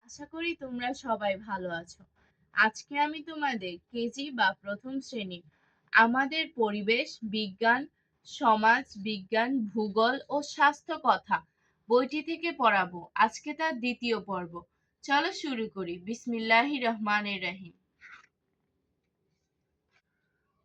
আশা করি তোমরা সবাই ভালো আছো। আজকে আমি তোমাদের কেজি বা প্রথম শ্রেণী আমাদের পরিবেশ বিজ্ঞান, সমাজ বিজ্ঞান, ভূগোল ও স্বাস্থ্য কথা বইটি থেকে পড়াবো। আজকে তার দ্বিতীয় পর্ব। চলো শুরু করি। বিসমিল্লাহির রহমানির রহিম।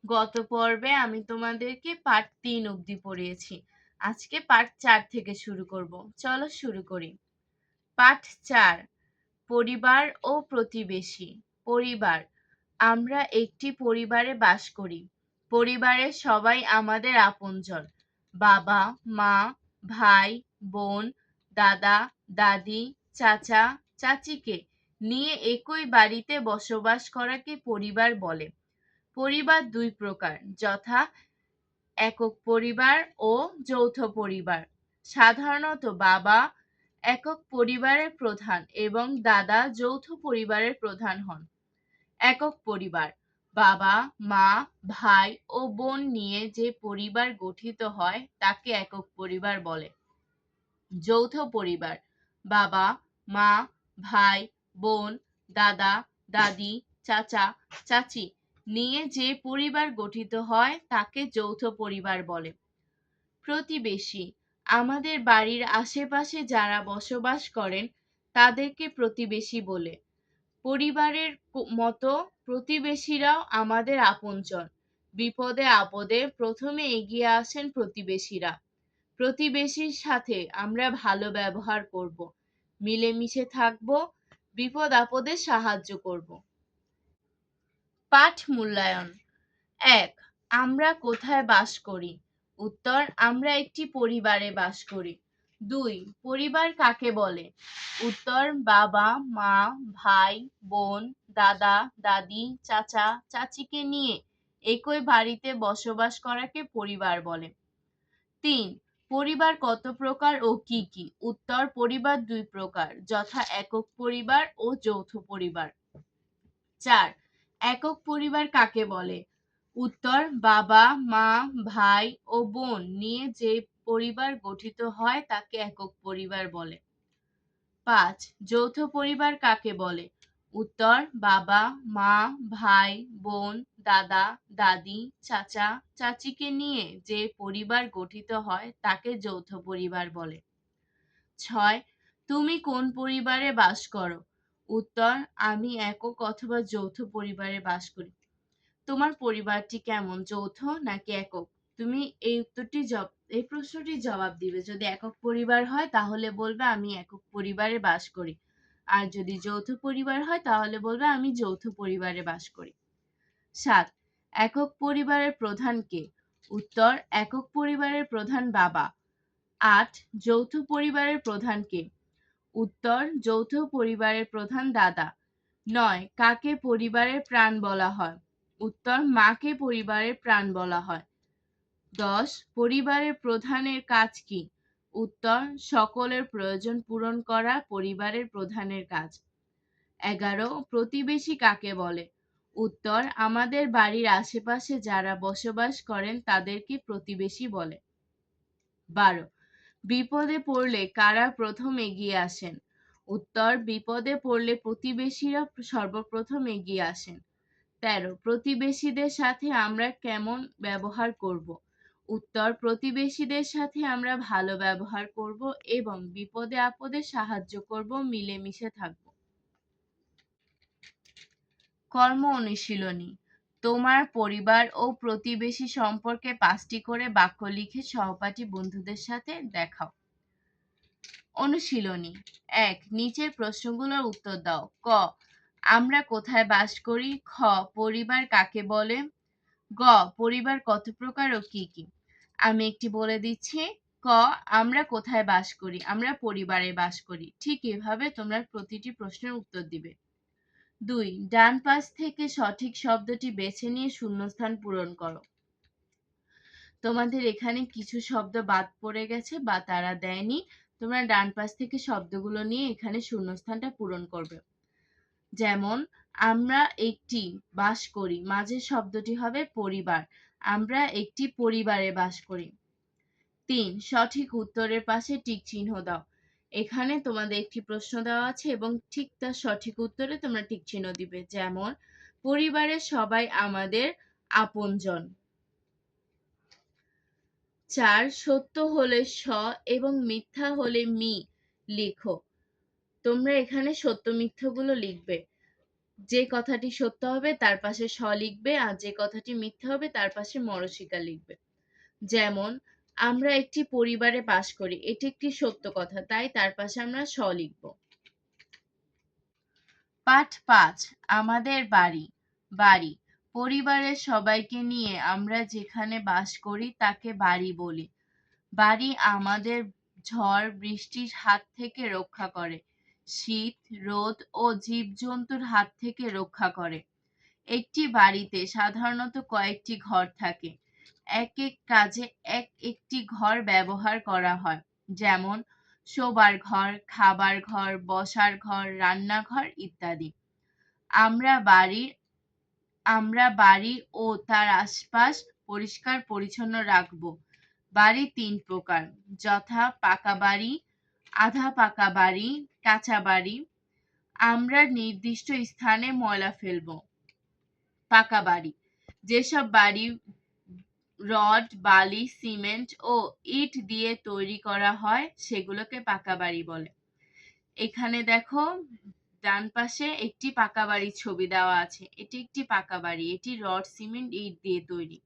গত পর্বে আমি তোমাদেরকে পার্ট 3 অবধি পড়িয়েছি। আজকে পার্ট 4 থেকে শুরু করব। চলো শুরু করি। পাঠ 4, পরিবার ও প্রতিবেশী। পরিবার। আমরা একটি পরিবারে বাস করি। পরিবারের সবাই আমাদের আপনজন। বাবা, মা, ভাই, বোন, দাদা, দাদি, চাচা, চাচিকে নিয়ে একই বাড়িতে বসবাস করাকে পরিবার বলে। পরিবার দুই প্রকার, যথা একক পরিবার ও যৌথ পরিবার। সাধারণত বাবা একক পরিবারের প্রধান এবং দাদা যৌথ পরিবারের প্রধান হন। একক পরিবার। বাবা, মা, ভাই ও বোন নিয়ে যে পরিবার গঠিত হয় তাকে একক পরিবার বলে। যৌথ পরিবার। বাবা, মা, ভাই, বোন, দাদা, দাদি, চাচা, চাচি নিয়ে যে পরিবার গঠিত হয় তাকে যৌথ পরিবার বলে। প্রতিবেশী। আমাদের বাড়ির আশেপাশে যারা বসবাস করেন তাদেরকে প্রতিবেশী বলে। পরিবারের মতো প্রতিবেশীরাও আমাদের আপনজন। বিপদে আপদে প্রথমে এগিয়ে আসেন প্রতিবেশীরা। প্রতিবেশীর সাথে আমরা ভালো ব্যবহার করব, মিলেমিশে থাকব, বিপদ আপদে সাহায্য করব। পাঠ মূল্যায়ন। 1. আমরা কোথায় বাস করি? উত্তর, আমরা একটি পরিবারে বাস করি। 2. পরিবার কাকে বলে? উত্তর, বাবা, মা, ভাই, বোন, দাদা, দাদি, চাচা, চাচিকে নিয়ে একই বাড়িতে বসবাস করাকে পরিবার বলে। 3. পরিবার কত প্রকার ও কি কি? উত্তর, পরিবার দুই প্রকার, যথা একক পরিবার ও যৌথ পরিবার। 4. একক পরিবার কাকে বলে? উত্তর, বাবা, মা, ভাই ও বোন নিয়ে যে পরিবার গঠিত হয় তাকে একক পরিবার বলে। 5. যৌথ পরিবার কাকে বলে? উত্তর, বাবা, মা, ভাই, বোন, দাদা, দাদি, চাচা, চাচিকে নিয়ে যে পরিবার গঠিত হয় তাকে যৌথ পরিবার বলে। 6. তুমি কোন পরিবারে বাস করো? উত্তর, আমি একক অথবা যৌথ পরিবারে বাস করি। তোমার পরিবারটি কেমন, যৌথ নাকি একক? তুমি এই প্রশ্নটির জবাব দিবে। যদি একক পরিবার হয় তাহলে বলবে আমি একক পরিবারে বাস করি, আর যদি যৌথ পরিবার হয় তাহলে বলবে আমি যৌথ পরিবারে বাস করি। 7. একক পরিবারের প্রধান কে? উত্তর, একক পরিবারের প্রধান বাবা। 8. যৌথ পরিবারের প্রধান কে? উত্তর, যৌথ পরিবারের প্রধান দাদা। 9. কাকে পরিবারের প্রাণ বলা হয়? উত্তর, মাকে পরিবারের প্রাণ বলা হয়। 10. পরিবারের প্রধানের কাজ কি? উত্তর, সকলের প্রয়োজন পূরণ করা পরিবারের প্রধানের কাজ। 11. প্রতিবেশী কাকে বলে? উত্তর, আমাদের বাড়ির আশেপাশে যারা বসবাস করেন তাদেরকে প্রতিবেশী বলে। 12. বিপদে পড়লে কারা প্রথম এগিয়ে আসেন? উত্তর, বিপদে পড়লে প্রতিবেশীরা সর্বপ্রথম এগিয়ে আসেন। 13. প্রতিবেশীদের সাথে আমরা কেমন ব্যবহার করব? উত্তর, প্রতিবেশীদের সাথে আমরা ভালো ব্যবহার করব এবং বিপদে আপদে সাহায্য করব, মিলেমিশে থাকব। কর্ম অনুশীলনী। তোমার পরিবার ও প্রতিবেশী সম্পর্কে 5টি করে বাক্য লিখে সহপাঠী বন্ধুদের সাথে দেখাও। অনুশীলনী। 1. নিচের প্রশ্নগুলোর উত্তর দাও। ক. আমরা কোথায় বাস করি? খ. পরিবার কাকে বলে? গ. পরিবার কত প্রকার ও কি কি? আমি একটি বলে দিচ্ছি। ক. আমরা কোথায় বাস করি? আমরা পরিবারে বাস করি। ঠিক এভাবে তোমরা প্রতিটি প্রশ্নের উত্তর দিবে। 2. ডান পাশ থেকে সঠিক শব্দটি বেছে নিয়ে শূন্যস্থান পূরণ করো। তোমাদের এখানে কিছু শব্দ বাদ পড়ে গেছে বা তারা দেয়নি। তোমরা ডান পাশ থেকে শব্দগুলো নিয়ে এখানে শূন্যস্থানটা পূরণ করবে। যেমন, আমরা একটি বাস করি, মাঝের শব্দটি হবে পরিবার। আমরা একটি পরিবারে বাস করি। 3. সঠিক উত্তরের পাশে টিক চিহ্ন দাও। এখানে তোমাদের একটি প্রশ্ন দেওয়া আছে এবং ঠিক তার সঠিক উত্তরে তোমরা টিক চিহ্ন দিবে। যেমন পরিবারের সবাই আমাদের আপনজন। 4 সত্য হলে স এবং মিথ্যা হলে মি লিখো। তোমরা এখানে সত্য মিথ্যাগুলো লিখবে। যে কথাটি সত্য হবে তার পাশে স লিখবে, আর যে কথাটি মিথ্যা হবে তার পাশে মরশিকা লিখবে। যেমন আমরা একটি পরিবারে বাস করি, এটি একটি সত্য কথা, তাই তার পাশে আমরা স লিখব। পাঠ 5 আমাদের বাড়ি। বাড়ি পরিবারের সবাইকে নিয়ে আমরা যেখানে বাস করি তাকে বাড়ি বলি। বাড়ি আমাদের ঝড় বৃষ্টির হাত থেকে রক্ষা করে, শীত রোদ ও জীবজন্তুর হাত থেকে রক্ষা করে। একটি বাড়িতে সাধারণত কয়েকটি ঘর থাকে। এক এক কাজে এক একটি ঘর ব্যবহার করা হয়, যেমন শোবার ঘর, খাবার ঘর, বসার ঘর, রান্নাঘর ইত্যাদি। আমরা বাড়ি আমরা বাড়ি ও তার আশপাশ পরিষ্কার পরিচ্ছন্ন রাখব। বাড়ি 3 প্রকার, যথা পাকা বাড়ি, আধা পাকা বাড়ি, কাঁচা বাড়ি। আমরা নির্দিষ্ট স্থানে ময়লা ফেলব। পাকা বাড়ি যেসব বাড়ি রড, বালি, সিমেন্ট ও ইট দিয়ে তৈরি করা হয় সেগুলোকে পাকা বাড়ি বলে। এখানে দেখো ডান পাশে একটি পাকা বাড়ির ছবি দেওয়া আছে। এটি একটি পাকা বাড়ি, এটি রড, সিমেন্ট, ইট দিয়ে তৈরি।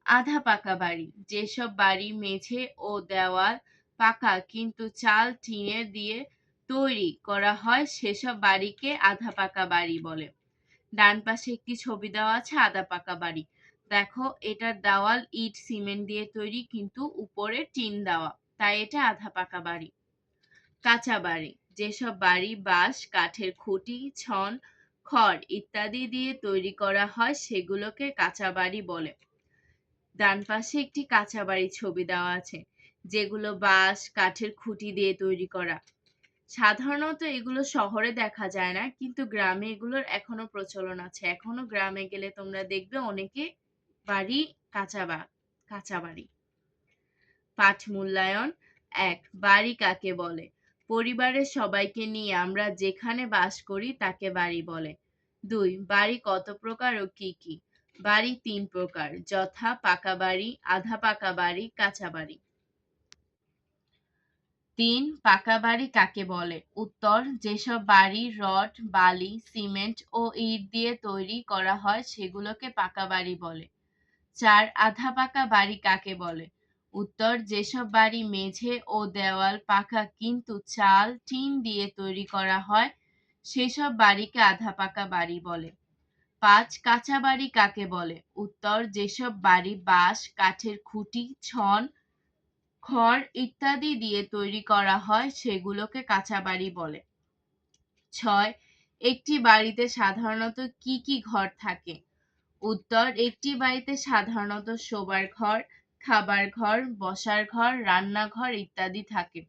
আধা পাকা বাড়ি যেসব বাড়ি মেঝে ও দেওয়াল পাকা কিন্তু চাল টিনের দিয়ে তৈরি করা হয় সেসব বাড়িকে আধা পাকা বাড়ি বলে। ডান পাশে একটি ছবি দেওয়া আছে আধা পাকা বাড়ি। দেখো এটার দেওয়াল ইট সিমেন্ট দিয়ে তৈরি কিন্তু উপরে টিন দেওয়া, তাই এটা আধা পাকা বাড়ি। কাঁচা বাড়ি যেসব বাড়ি বাঁশ, কাঠের খুঁটি, ছন, খড় ইত্যাদি দিয়ে তৈরি করা হয় সেগুলোকে কাঁচা বাড়ি বলে। ডান পাশে একটি কাঁচা বাড়ির ছবি দেওয়া আছে, যেগুলো বাঁশ, কাঠের খুঁটি দিয়ে তৈরি করা। সাধারণত এগুলো শহরে দেখা যায় না, কিন্তু গ্রামে এগুলোর এখনো প্রচলন আছে। এখনো গ্রামে গেলে তোমরা দেখবে অনেকে বাড়ি কাঁচা বাড়ি। পাঠ মূল্যায়ন 1 বাড়ি কাকে বলে? পরিবারের সবাইকে নিয়ে আমরা যেখানে বাস করি তাকে বাড়ি বলে। 2 বাড়ি কত প্রকার ও কি কি? বাড়ি 3 প্রকার, যথা পাকা বাড়ি, আধা পাকা বাড়ি, কাঁচা বাড়ি। 3 পাকা বাড়ি কাকে বলে? উত্তর যেসব বাড়ি রড, বালি, সিমেন্ট ও ইট দিয়ে তৈরি করা হয় সেগুলোকে পাকা বাড়ি বলে। 4 আধা পাকা বাড়ি কাকে বলে? উত্তর যেসব বাড়ি মেঝে ও দেওয়াল পাকা কিন্তু চাল, টিন দিয়ে তৈরি করা হয় সেসব বাড়িকে আধা পাকা বাড়ি বলে। 5 কাঁচা বাড়ি কাকে বলে? উত্তর যেসব বাড়ি বাঁশ, কাঠের খুঁটি, ছন, খড় ইত্যাদি দিয়ে তৈরি করা হয় সেগুলোকে কাঁচা বাড়ি বলে। 6 একটি বাড়িতে সাধারণত কি কি ঘর থাকে? উত্তর একটি বাড়িতে সাধারণত শোবার ঘর, খাবার ঘর, বসার ঘর, রান্নাঘর ইত্যাদি থাকে।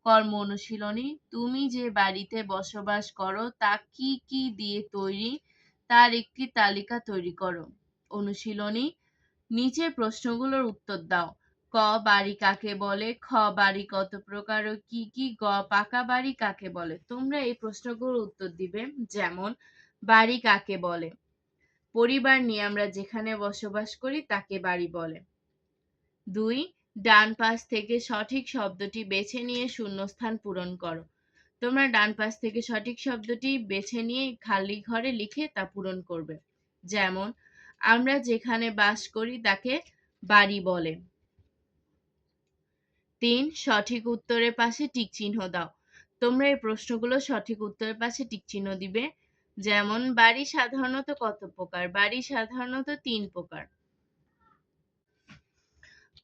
কর্ম অনুশীলনী তুমি যে বাড়িতে বসবাস করো তা কি কি দিয়ে তৈরি তার একটি তালিকা তৈরি করো। অনুশীলনী নিচের প্রশ্নগুলোর উত্তর দাও। ক বাড়ি কাকে বলে, খ বাড়ি কত প্রকার ও কি কি, গ পাকা বাড়ি কাকে বলে। তোমরা এই প্রশ্নগুলোর উত্তর দিবে। যেমন বাড়ি কাকে বলে? পরিবার নিয়ে আমরা যেখানে বসবাস করি তাকে বাড়ি বলে। 2 ডান পাশ থেকে সঠিক শব্দটি বেছে নিয়ে শূন্যস্থান পূরণ করো। তোমরা ডান পাশ থেকে সঠিক শব্দটি বেছে নিয়ে খালি ঘরে লিখে তা পূরণ করবে। যেমন আমরা যেখানে বাস করি তাকে বাড়ি বলে। 3 সঠিক উত্তরের পাশে টিক চিহ্ন দাও। তোমরা এই প্রশ্নগুলো সঠিক উত্তরের পাশে টিক চিহ্ন দিবে। যেমন বাড়ি সাধারণত কত প্রকার? বাড়ি সাধারণত 3 প্রকার।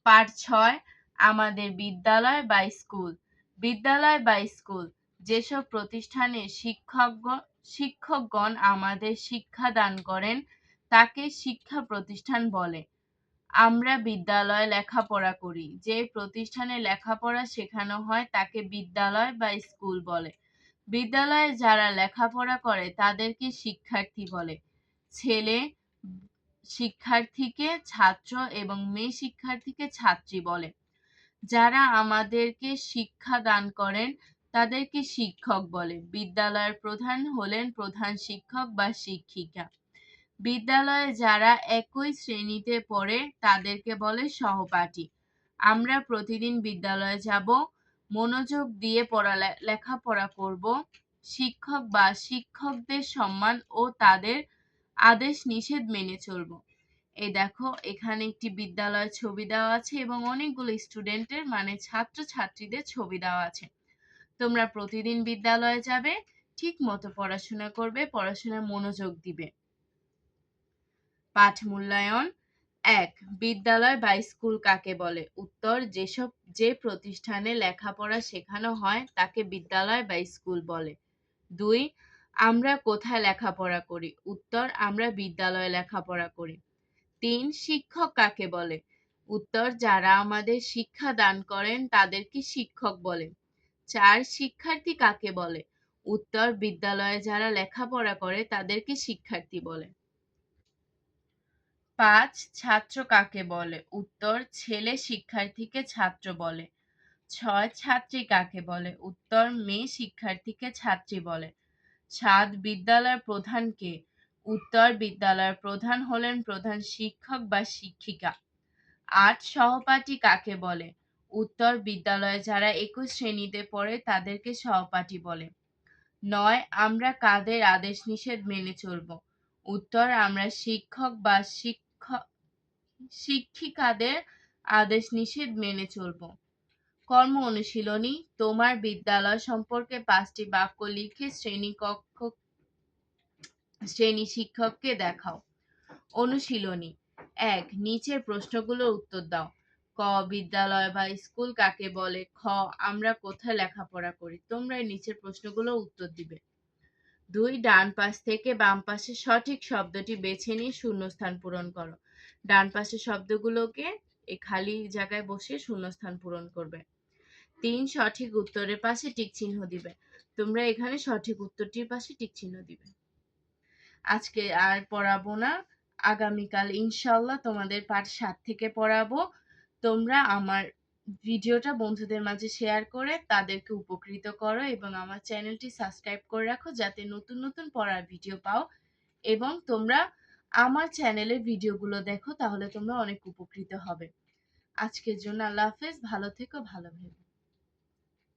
পাঠ 6 আমাদের বিদ্যালয় বা স্কুল। বিদ্যালয় বা স্কুল যেসব প্রতিষ্ঠানে শিক্ষকগণ আমাদের শিক্ষা দান করেন তাকে শিক্ষা প্রতিষ্ঠান বলে। আমরা বিদ্যালয়ে লেখাপড়া করি, যে প্রতিষ্ঠানে লেখাপড়া শেখানো হয় তাকে বিদ্যালয় বা স্কুল বলে। বিদ্যালয়ে যারা লেখাপড়া করে তাদেরকে শিক্ষার্থী বলে। ছেলে শিক্ষার্থীকে ছাত্র এবং মেয়ে শিক্ষার্থীকে ছাত্রী বলে। যারা আমাদেরকে শিক্ষা দান করেন তাদেরকে শিক্ষক বলে। বিদ্যালয়ের প্রধান হলেন প্রধান শিক্ষক বা শিক্ষিকা। বিদ্যালয়ে যারা একই শ্রেণীতে পড়ে তাদেরকে বলে সহপাঠী। আমরা প্রতিদিন বিদ্যালয়ে যাব, মনোযোগ দিয়ে লেখাপড়া করব, শিক্ষক বা শিক্ষকদের সম্মান ও তাদের আদেশ নিষেধ মেনে চলব। এই দেখো এখানে একটি বিদ্যালয়ের ছবি দেওয়া আছে এবং অনেকগুলো স্টুডেন্টের মানে ছাত্রছাত্রীদের ছবি দেওয়া আছে। তোমরা প্রতিদিন বিদ্যালয়ে যাবে, ঠিক মতো পড়াশোনা করবে, পড়াশোনায় মনোযোগ দিবে। পাঠ মূল্যায়ন। ১. বিদ্যালয় বা স্কুল কাকে বলে? উত্তর, যে প্রতিষ্ঠানে লেখাপড়া শেখানো হয় তাকে বিদ্যালয় বা স্কুল বলে। ২. আমরা কোথায় লেখাপড়া করি? উত্তর, আমরা বিদ্যালয়ে লেখাপড়া করি। ৩. শিক্ষক কাকে বলে? উত্তর, যারা আমাদের শিক্ষা দান করেন তাদেরকে শিক্ষক বলে। ৪. শিক্ষার্থী কাকে বলে? উত্তর, বিদ্যালয়ে যারা লেখাপড়া করে তাদেরকে শিক্ষার্থী বলে। ৫. ছাত্র কাকে বলে? উত্তর, ছেলে শিক্ষার্থীকে ছাত্র বলে। ৬. ছাত্রী কাকে বলে? উত্তর, মেয়ে শিক্ষার্থীকে ছাত্রী বলে। ৭. বিদ্যালয়ের প্রধান কে? উত্তর, বিদ্যালয়ের প্রধান হলেন প্রধান শিক্ষক বা শিক্ষিকা। ৮. সহপাঠী কাকে বলে? উত্তর, বিদ্যালয়ে যারা একই শ্রেণীতে পড়ে তাদেরকে সহপাঠী বলে। ৯. আমরা কাদের আদেশ নিষেধ মেনে চলব? উত্তর, আমরা শিক্ষক বা শিক্ষিকাদের আদেশ নিষেধ মেনে চলব। কর্ম অনুশীলনী। তোমার বিদ্যালয় সম্পর্কে ৫টি বাক্য লিখে শ্রেণী শিক্ষককে দেখাও। অনুশীলনী। ১. নিচের প্রশ্নগুলোর উত্তর দাও। ক. বিদ্যালয় বা স্কুল কাকে বলে? খ. আমরা কোথায় লেখাপড়া করি? তোমরা এই নিচের প্রশ্নগুলোর উত্তর দিবে। ২. ডান পাশ থেকে বাম পাশে সঠিক শব্দটি বেছে নিয়ে শূন্যস্থান পূরণ করো। ডান পাশের শব্দগুলোকে এই খালি জায়গায় বসে শূন্যস্থান পূরণ করবে। ৩. সঠিক উত্তরের পাশে টিক চিহ্ন দিবে। তোমরা এখানে সঠিক উত্তরটির পাশে টিক চিহ্ন দিবে। আজকে আর পড়াবো না, আগামীকাল ইনশাল্লাহ তোমাদের পাঠ ৭ থেকে পড়াবো। তোমরা আমার ভিডিওটা বন্ধুদের মাঝে শেয়ার করে তাদেরকে উপকৃত করো এবং আমার চ্যানেলটি সাবস্ক্রাইব করে রাখো যাতে নতুন নতুন পড়ার ভিডিও পাও এবং তোমরা আমার চ্যানেলের ভিডিওগুলো দেখো, তাহলে তোমরা অনেক উপকৃত হবে। আজকের জন্য আল্লাহ হাফেজ, ভালো থেকো, ভালো থেকো।